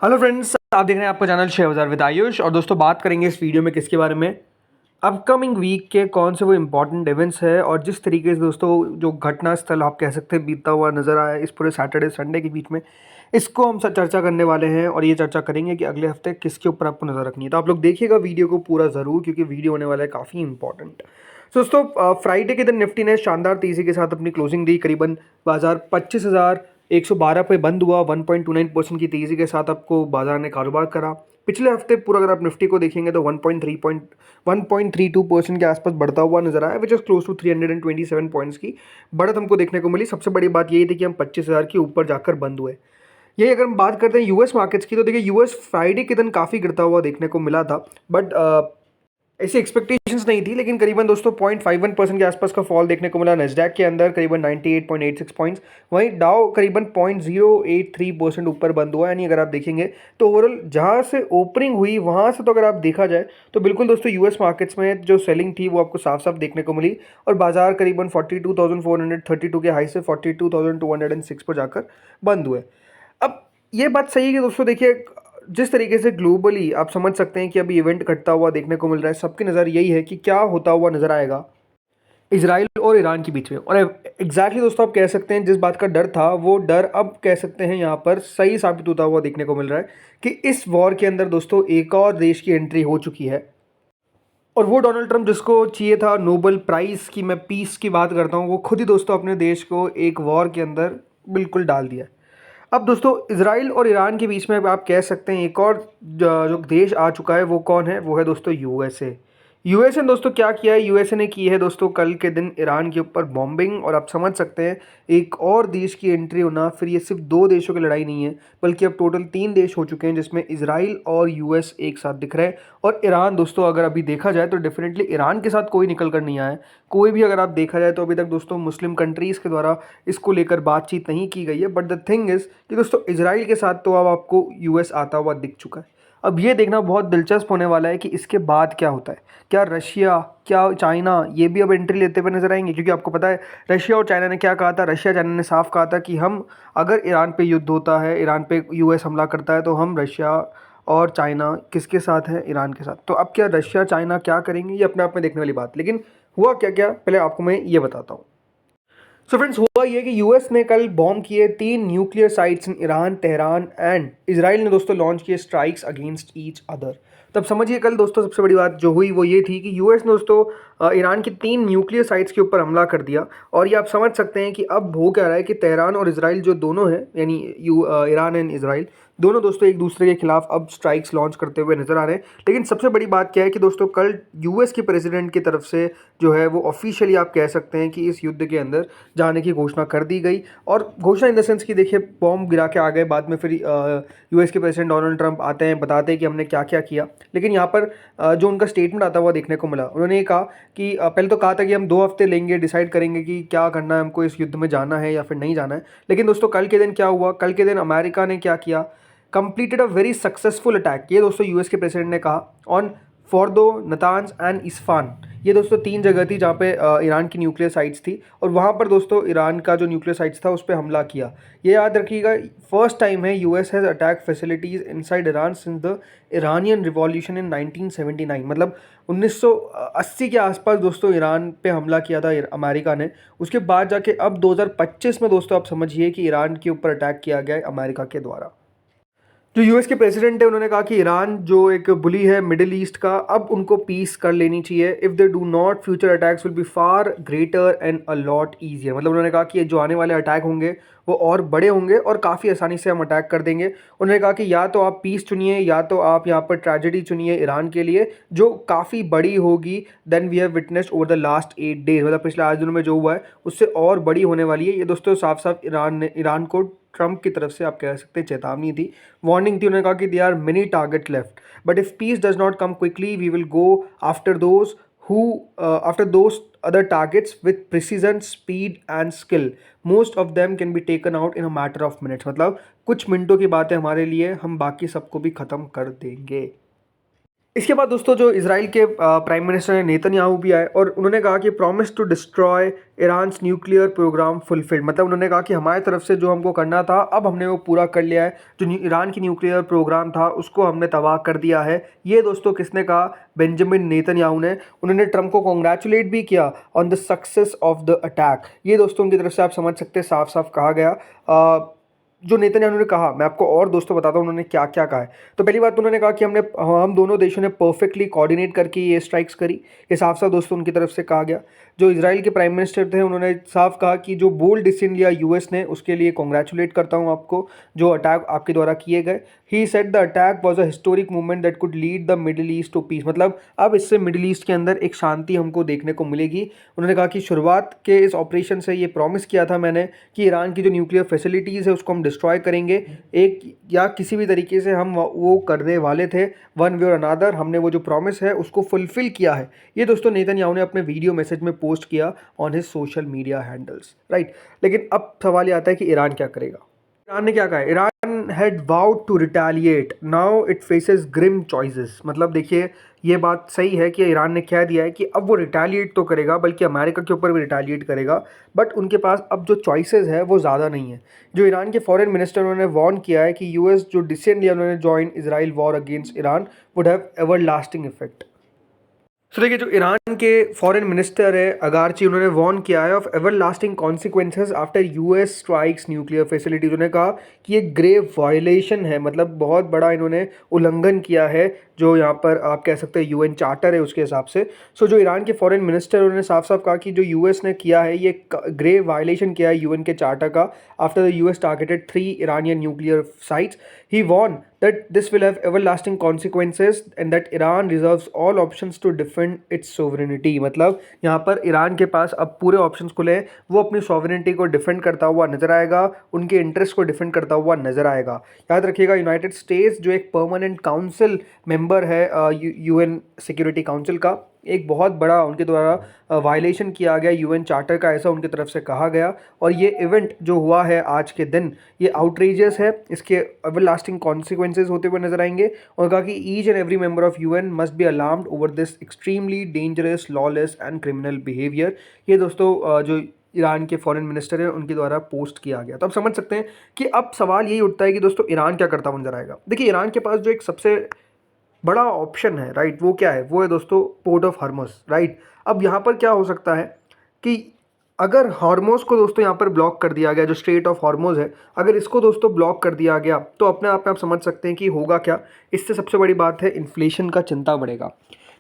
Hello friends, आप देख रहे हैं आपका चैनल शेयर बाजार विद आयुष। और दोस्तों बात करेंगे इस वीडियो में किसके बारे में, अपकमिंग वीक के कौन से वो इम्पॉर्टेंट इवेंट्स है और जिस तरीके से दोस्तों जो घटना स्थल आप कह सकते हैं बीतता हुआ नज़र आया इस पूरे सैटरडे संडे के बीच में, इसको हम सब चर्चा करने वाले हैं। और ये चर्चा करेंगे कि अगले हफ्ते किसके ऊपर आपको नज़र रखनी है। तो आप लोग देखिएगा वीडियो को पूरा ज़रूर, क्योंकि वीडियो होने वाला है काफ़ी इंपॉर्टेंट। दोस्तों फ्राइडे के दिन निफ्टी ने शानदार तेज़ी के साथ अपनी क्लोजिंग दी। करीबन बाजार 25,112 पे बंद हुआ। 1.29% की तेज़ी के साथ आपको बाजार ने कारोबार करा। पिछले हफ्ते पूरा अगर आप निफ्टी को देखेंगे तो 1.32% के आसपास बढ़ता हुआ नजर आया, which is close to 327 points की बढ़त हमको देखने को मिली। सबसे बड़ी बात यही थी कि हम 25,000 के ऊपर जाकर बंद हुए। यही अगर हम बात करते हैं यूएस मार्केट्स की, तो देखिए यूएस फ्राइडे के दिन काफ़ी गिरता हुआ देखने को मिला था, बट ऐसी एक्सपेक्टेशंस नहीं थी। लेकिन करीबन दोस्तों 0.51% के आसपास का फॉल देखने को मिला नैस्डैक के अंदर, करीबन 98.86 पॉइंट्स। वहीं डाउ करीबन 0.083% ऊपर बंद हुआ। यानी अगर आप देखेंगे तो ओवरऑल जहां से ओपनिंग हुई वहां से तो अगर आप देखा जाए तो बिल्कुल दोस्तों यूएस मार्केट्स में जो सेलिंग थी वो आपको साफ साफ देखने को मिली। और बाजार करीबन 42,432 के हाई से 42,206 पर जाकर बंद हुए। अब ये बात सही है कि दोस्तों देखिए, जिस तरीके से ग्लोबली आप समझ सकते हैं कि अभी इवेंट घटता हुआ देखने को मिल रहा है, सबकी नज़र यही है कि क्या होता हुआ नज़र आएगा इजराइल और ईरान के बीच में। और एग्जैक्टली दोस्तों आप कह सकते हैं जिस बात का डर था वो डर अब कह सकते हैं यहाँ पर सही साबित होता हुआ देखने को मिल रहा है कि इस वॉर के अंदर दोस्तों एक और देश की एंट्री हो चुकी है। और वो डोनाल्ड ट्रंप जिसको चाहिए था नोबेल प्राइज़ की, मैं पीस की बात करता हूँ, वो खुद ही दोस्तों अपने देश को एक वॉर के अंदर बिल्कुल डाल दिया। अब दोस्तों इजराइल और ईरान के बीच में आप कह सकते हैं एक और जो देश आ चुका है, वो कौन है? वो है दोस्तों यूएसए। यूएसए ने दोस्तों क्या किया है? यूएसए ने की है दोस्तों कल के दिन ईरान के ऊपर बॉम्बिंग। और आप समझ सकते हैं एक और देश की एंट्री होना, फिर ये सिर्फ दो देशों की लड़ाई नहीं है बल्कि अब टोटल तीन देश हो चुके हैं, जिसमें इजराइल और यूएस एक साथ दिख रहे हैं। और ईरान दोस्तों अगर अभी देखा जाए तो डेफिनेटली ईरान के साथ कोई निकल कर नहीं आया है। कोई भी अगर आप देखा जाए तो अभी तक दोस्तों मुस्लिम कंट्रीज़ के द्वारा इसको लेकर बातचीत नहीं की गई है। बट द थिंग इज़ कि दोस्तों इजराइल के साथ तो अब आपको यूएस आता हुआ दिख चुका है। अब ये देखना बहुत दिलचस्प होने वाला है कि इसके बाद क्या होता है। क्या रशिया, क्या चाइना ये भी अब एंट्री लेते हुए नजर आएंगे? क्योंकि आपको पता है रशिया और चाइना ने क्या कहा था। रशिया चाइना ने साफ कहा था कि हम अगर ईरान पे युद्ध होता है, ईरान पे यूएस हमला करता है, तो हम रशिया और चाइना किसके साथ है? ईरान के साथ। तो अब क्या रशिया चाइना क्या करेंगे, ये अपने आप में देखने वाली बात। लेकिन हुआ क्या क्या पहले आपको मैं ये बताता हूँ। सो फ्रेंड्स हुआ ये कि यूएस ने कल बॉम्ब किए 3 nuclear sites in Iran, Tehran and Israel ने दोस्तों लॉन्च किए स्ट्राइक्स अगेंस्ट ईच अदर। तब समझिए कल दोस्तों सबसे बड़ी बात जो हुई वो ये थी कि यूएस ने दोस्तों ईरान की 3 न्यूक्लियर साइट्स के ऊपर हमला कर दिया। और ये आप समझ सकते हैं कि अब हो क्या रहा है कि तेहरान और इजराइल जो दोनों हैं, यानी ईरान एंड इजराइल दोनों दोस्तों एक दूसरे के खिलाफ अब स्ट्राइक्स लॉन्च करते हुए नजर आ रहे हैं। लेकिन सबसे बड़ी बात क्या है कि दोस्तों कल यूएस के प्रेसिडेंट की तरफ से जो है वो ऑफिशियली आप कह सकते हैं कि इस युद्ध के अंदर जाने की घोषणा कर दी गई। और घोषणा इन द सेंस कि देखिए बॉम्ब गिरा के आ गए, बाद में फिर यूएस के प्रेसिडेंट डोनाल्ड ट्रंप आते हैं, बताते हैं कि हमने क्या क्या किया। लेकिन यहाँ पर जो उनका स्टेटमेंट आता हुआ देखने को मिला, उन्होंने ये कहा कि पहले तो कहा था कि हम 2 हफ्ते लेंगे, डिसाइड करेंगे कि क्या करना है, हमको इस युद्ध में जाना है या फिर नहीं जाना है। लेकिन दोस्तों कल के दिन क्या हुआ? कल के दिन अमेरिका ने क्या किया? Completed a very successful attack. ये दोस्तों यूएस के प्रेसिडेंट ने कहा on Fordow, Natanz and Isfan. ये दोस्तों 3 जगह थी जहाँ पे ईरान की न्यूक्लियर साइट्स थी, और वहाँ पर दोस्तों ईरान का जो न्यूक्लियर साइट्स था उस पर हमला किया। ये याद रखिएगा, फर्स्ट टाइम है US has attack facilities inside Iran since the Iranian revolution in 1979। मतलब 1980 के आसपास दोस्तों ईरान पे हमला किया था अमेरिका ने। उसके बाद जाके अब 2025 में दोस्तों आप समझिए कि ईरान के ऊपर अटैक किया गया है अमेरिका के द्वारा। जो यूएस के प्रेसिडेंट है उन्होंने कहा कि ईरान जो एक बुली है मिडिल ईस्ट का, अब उनको पीस कर लेनी चाहिए। If they do not, future attacks will be far greater and a lot easier. मतलब उन्होंने कहा कि जो आने वाले अटैक होंगे वो और बड़े होंगे और काफ़ी आसानी से हम अटैक कर देंगे। उन्होंने कहा कि या तो आप पीस चुनिए या तो आप यहाँ पर ट्रेजेडी चुनिए ईरान के लिए, जो काफ़ी बड़ी होगी then we have witnessed over the last 8 days. मतलब पिछले 8 दिनों में जो हुआ है उससे और बड़ी होने वाली है। ये दोस्तों साफ साफ ईरान को ट्रंप की तरफ से आप कह सकते हैं चेतावनी थी, वार्निंग थी। उन्होंने कहा कि they are many target left, but if peace does not come quickly we will go after those who after those other targets with precision, speed and skill. Most of them can be taken out in a matter of minutes. मतलब कुछ मिनटों की बात है हमारे लिए, हम बाकी सबको भी ख़त्म कर देंगे। इसके बाद दोस्तों जो इजराइल के प्राइम मिनिस्टर हैं नेतन्याहू भी आए और उन्होंने कहा कि promise to destroy Iran's nuclear program fulfilled, मतलब उन्होंने कहा कि हमारी तरफ से जो हमको करना था अब हमने वो पूरा कर लिया है, जो ईरान की न्यूक्लियर प्रोग्राम था उसको हमने तबाह कर दिया है। ये दोस्तों किसने कहा? बेंजामिन नेतन्याहू ने। उन्होंने ट्रंप को कॉन्ग्रेचुलेट भी किया on the success of the attack. ये दोस्तों उनकी तरफ से आप समझ सकते हैं, साफ साफ कहा गया। जो नेतन्याहू ने कहा, मैं आपको और दोस्तों बताता हूँ उन्होंने क्या क्या कहा है। तो पहली बात उन्होंने कहा कि हम दोनों देशों ने परफेक्टली कोऑर्डिनेट करके ये स्ट्राइक्स करी। ये साफ साफ दोस्तों उनकी तरफ से कहा गया। जो इजराइल के प्राइम मिनिस्टर थे उन्होंने साफ कहा कि जो बोल्ड डिसीजन लिया यूएस ने उसके लिए कॉन्ग्रेचुलेट करता हूँ आपको, जो अटैक आपके द्वारा किए गए। He said the attack was a historic movement that could lead the Middle East to peace, मतलब अब इससे मिडिल ईस्ट के अंदर एक शांति हमको देखने को मिलेगी। उन्होंने कहा कि शुरुआत के इस ऑपरेशन से ये प्रॉमिस किया था मैंने कि ईरान की जो न्यूक्लियर फैसिलिटीज़ है उसको हम डिस्ट्रॉय करेंगे, एक या किसी भी तरीके से हम वो करने वाले थे, वन वे और अनादर। हमने वो जो प्रॉमिस है उसको फुलफिल किया है। ये दोस्तों नेतन्याहू ने अपने वीडियो मैसेज में पोस्ट किया on his social media handles, right. लेकिन अब सवाल ये आता है कि ईरान क्या करेगा? ईरान ने क्या कहा है? Iran had vowed to retaliate, now it faces grim choices. मतलब देखिए ये बात सही है कि ईरान ने कह दिया है कि अब वो रिटेलिएट तो करेगा, बल्कि अमेरिका के ऊपर भी रिटेलिएट करेगा, बट उनके पास अब जो चॉइसेस है वो ज़्यादा नहीं है। जो ईरान के फॉरेन मिनिस्टर उन्होंने वार्न किया है कि यूएस जो डिसीजन लिया उन्होंने join Israel war against Iran would have ever lasting effect. तो देखिए जो ईरान के फॉरेन मिनिस्टर है अगारची, उन्होंने वार्न किया है of ever lasting consequences after US strikes nuclear facilities. उन्होंने कहा कि ये ग्रेव वायलेशन है, मतलब बहुत बड़ा इन्होंने उल्लंघन किया है जो यहाँ पर आप कह सकते हैं यूएन चार्टर है उसके हिसाब से। सो जो ईरान के फॉरेन मिनिस्टर उन्होंने साफ साफ कहा कि जो यूएस ने किया है ये ग्रेव वायलेशन किया है यूएन के चार्टर का। After the US targeted 3 Iranian nuclear sites, he warn that this will have everlasting consequences and that Iran reserves all options to defend its sovereignty। मतलब यहाँ पर ईरान के पास अब पूरे ऑप्शंस खुले हैं, वो अपनी सॉवरेनिटी को डिफेंड करता हुआ नजर आएगा, उनके इंटरेस्ट को डिफेंड करता हुआ नजर आएगा। याद रखिएगा यूनाइटेड स्टेट्स जो एक परमानेंट काउंसिल मेंबर है यूएन सिक्योरिटी काउंसिल का, एक बहुत बड़ा उनके द्वारा वायलेशन किया गया यूएन चार्टर का, ऐसा उनकी तरफ से कहा गया। और ये इवेंट जो हुआ है आज के दिन ये आउटरेजियस है, इसके एवरलास्टिंग कॉन्सिक्वेंसेज होते हुए नजर आएंगे। और कहा कि each and every member of UN must be alarmed over this extremely dangerous lawless and criminal behaviour. ये दोस्तों जो ईरान के फॉरेन मिनिस्टर हैं उनके द्वारा पोस्ट किया गया। तो आप समझ सकते हैं कि अब सवाल यही उठता है कि दोस्तों ईरान क्या करता हुआ नजर आएगा। देखिए ईरान के पास जो एक सबसे बड़ा ऑप्शन है, राइट, वो क्या है? वो है दोस्तों पोर्ट ऑफ हॉर्मुज़, राइट। अब यहाँ पर क्या हो सकता है कि अगर हॉर्मुज़ को दोस्तों यहाँ पर ब्लॉक कर दिया गया, जो स्ट्रेट ऑफ हॉर्मुज़ है, अगर इसको दोस्तों ब्लॉक कर दिया गया तो अपने आप में आप समझ सकते हैं कि होगा क्या। इससे सबसे बड़ी बात है इन्फ्लेशन का चिंता बढ़ेगा,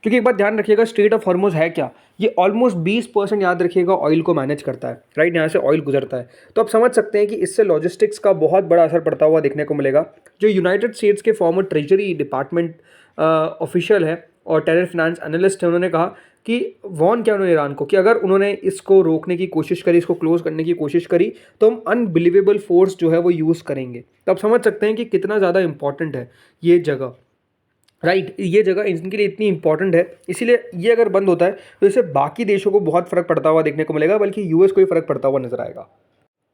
क्योंकि एक बात ध्यान रखिएगा, स्ट्रेट ऑफ हॉर्मुज़ है क्या? ये ऑलमोस्ट 20% याद रखिएगा ऑयल को मैनेज करता है, राइट। यहाँ से ऑयल गुजरता है, तो आप समझ सकते हैं कि इससे लॉजिस्टिक्स का बहुत बड़ा असर पड़ता हुआ देखने को मिलेगा। जो यूनाइटेड स्टेट्स के फॉर्मर ट्रेजरी डिपार्टमेंट ऑफिशियल है और टेरर फाइनेंस एनालिस्ट है, उन्होंने कहा कि वॉर्न किया उन्होंने ईरान को कि अगर उन्होंने इसको रोकने की कोशिश करी, इसको क्लोज करने की कोशिश करी, तो हम अनबिलीवेबल फोर्स जो है वो यूज़ करेंगे। तो आप समझ सकते हैं कि कितना ज़्यादा इंपॉर्टेंट है ये जगह, राइट। ये जगह इनके लिए इतनी इंपॉर्टेंट है, इसीलिए ये अगर बंद होता है तो इससे बाकी देशों को बहुत फ़र्क पड़ता हुआ देखने को मिलेगा, बल्कि यूएस को ही फ़र्क पड़ता हुआ नजर आएगा।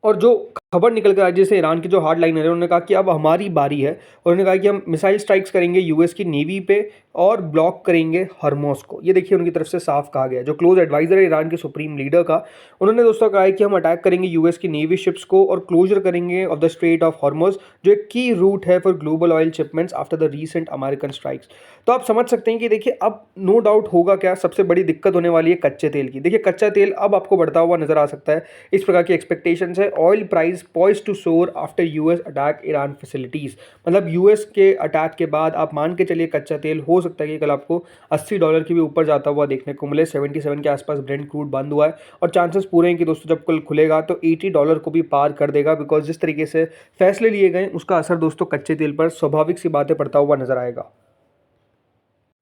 और जो खबर निकल कर आई जैसे ईरान की जो हार्ड लाइनर है, उन्होंने कहा कि अब हमारी बारी है, और उन्होंने कहा कि हम मिसाइल स्ट्राइक्स करेंगे यूएस की नेवी पे और ब्लॉक करेंगे हॉर्मुज़ को। ये देखिए उनकी तरफ से साफ कहा गया। जो क्लोज एडवाइजर है ईरान के सुप्रीम लीडर का, उन्होंने दोस्तों कहा है कि हम अटैक करेंगे यूएस की नेवी शिप्स को और क्लोजर करेंगे of the straight of Hormuz, जो एक की रूट है for global oil shipments after the recent American strikes. तो आप समझ सकते हैं कि देखिए अब नो डाउट होगा क्या, सबसे बड़ी दिक्कत होने वाली है कच्चे तेल की। देखिए कच्चा तेल अब आपको बढ़ता हुआ नजर आ सकता है, इस प्रकार की एक्सपेक्टेशंस है। ऑयल प्राइस पॉइज्ड टू सोर after US attack Iran facilities, मतलब यूएस के अटैक के बाद आप मान के चलिए कच्चा तेल हो सकता है कि कल आपको $80 की भी ऊपर जाता हुआ देखने को मिले। 77 के आसपास ब्रेंट क्रूड बंद हुआ है और चांसेस पूरे हैं कि दोस्तों जब कल खुलेगा तो $80 को भी पार कर देगा, बिकॉज जिस तरीके से फैसले लिए गए उसका असर दोस्तों कच्चे तेल पर स्वाभाविक सी बातें पड़ता हुआ नजर आएगा।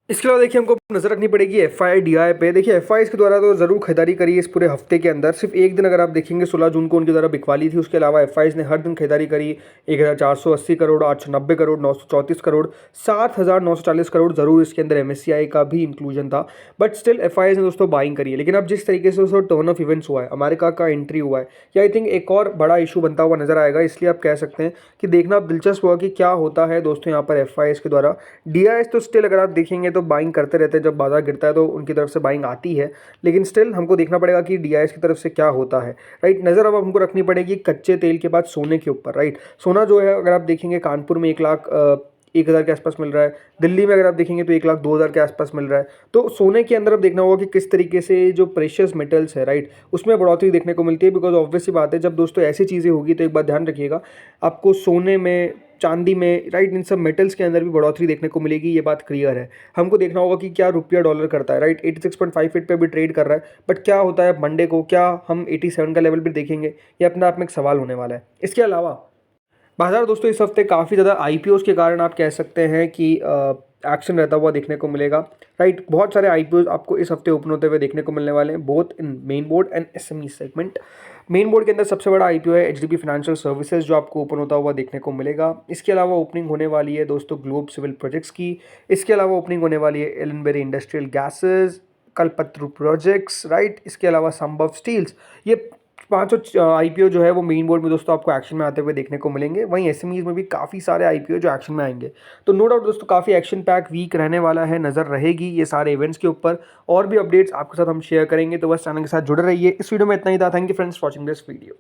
इसके अलावा देखिए हमको नजर रखनी पड़ेगी FIDI पे। देखिए FI के द्वारा तो जरूर खरीदारी करी है इस पूरे हफ्ते के अंदर। सिर्फ एक दिन अगर आप देखेंगे 16 जून को उनके द्वारा बिकवाली थी, उसके अलावा FI ने हर दिन खरीदारी करी। 1480 करोड़, 890 करोड़, 934 करोड़, 7940 करोड़। जरूर इसके अंदर MSCI का भी इंक्लूजन था, बट स्टिल FI ने दोस्तों बाइंग करी है। लेकिन अब जिस तरीके से दोस्तों टर्न ऑफ इवेंट्स हुआ है, अमेरिका का एंट्री हुआ है, या आई थिंक एक और बड़ा इशू बनता हुआ नजर आएगा। इसलिए आप कह सकते हैं कि देखना अब दिलचस्प हुआ कि क्या होता है दोस्तों यहाँ पर FI के द्वारा। DIS तो स्टिल अगर आप देखेंगे तो तो बाइंग करते रहते हैं, जब बाजार गिरता है तो उनकी तरफ से बाइंग आती है, लेकिन स्टिल हमको देखना पड़ेगा कि डीआईएस की तरफ से क्या होता है, राइट। नज़र अब हमको रखनी पड़ेगी कच्चे तेल के बाद सोने के ऊपर, राइट। सोना जो है अगर आप देखेंगे कानपुर में 1,01,000 के आसपास मिल रहा है, दिल्ली में अगर आप देखेंगे तो 1,02,000 के आसपास मिल रहा है। तो सोने के अंदर अब देखना होगा कि किस तरीके से जो प्रेशियस मेटल्स है, राइट, उसमें बढ़ोतरी देखने को मिलती है, बिकॉज ऑब्वियस सी बात है जब दोस्तों ऐसी चीज़ें होगी तो एक बात ध्यान रखिएगा, आपको सोने में, चांदी में, राइट, इन सब मेटल्स के अंदर भी बढ़ोतरी देखने को मिलेगी, ये बात क्लियर है। हमको देखना होगा कि क्या रुपया डॉलर करता है, राइट। 86.58 पे भी ट्रेड कर रहा है, बट क्या होता है मंडे को, क्या हम 87 का लेवल भी देखेंगे, ये अपने आप में एक सवाल होने वाला है। इसके अलावा बाजार दोस्तों इस हफ्ते काफ़ी ज़्यादा आईपीओज़ के कारण आप कह सकते हैं कि एक्शन रहता हुआ देखने को मिलेगा, राइट। बहुत सारे आईपीओज़ आपको इस हफ्ते ओपन होते हुए देखने को मिलने वाले हैं, both in main board and SME segment. Main board के अंदर सबसे बड़ा आईपीओ है एचडीबी फाइनेंशियल सर्विसेज, जो आपको ओपन होता हुआ देखने को मिलेगा। इसके अलावा ओपनिंग होने वाली है दोस्तों ग्लोब सिविल प्रोजेक्ट्स की। इसके अलावा ओपनिंग होने वाली है Ellenbarrie industrial gases, Kalpataru projects, right. इसके अलावा संभव स्टील्स। ये पांचों आईपीओ जो है वो मेन बोर्ड में दोस्तों आपको एक्शन में आते हुए देखने को मिलेंगे। वहीं एसएमईज में भी काफ़ी सारे आईपीओ जो एक्शन में आएंगे। तो नो डाउट दोस्तों काफ़ी एक्शन पैक वीक रहने वाला है, नज़र रहेगी ये सारे इवेंट्स के ऊपर। और भी अपडेट्स आपके साथ हम शेयर करेंगे, तो बस चैनल के साथ जुड़े रहिए। इस वीडियो में इतना ही था। Thank you friends for watching this video.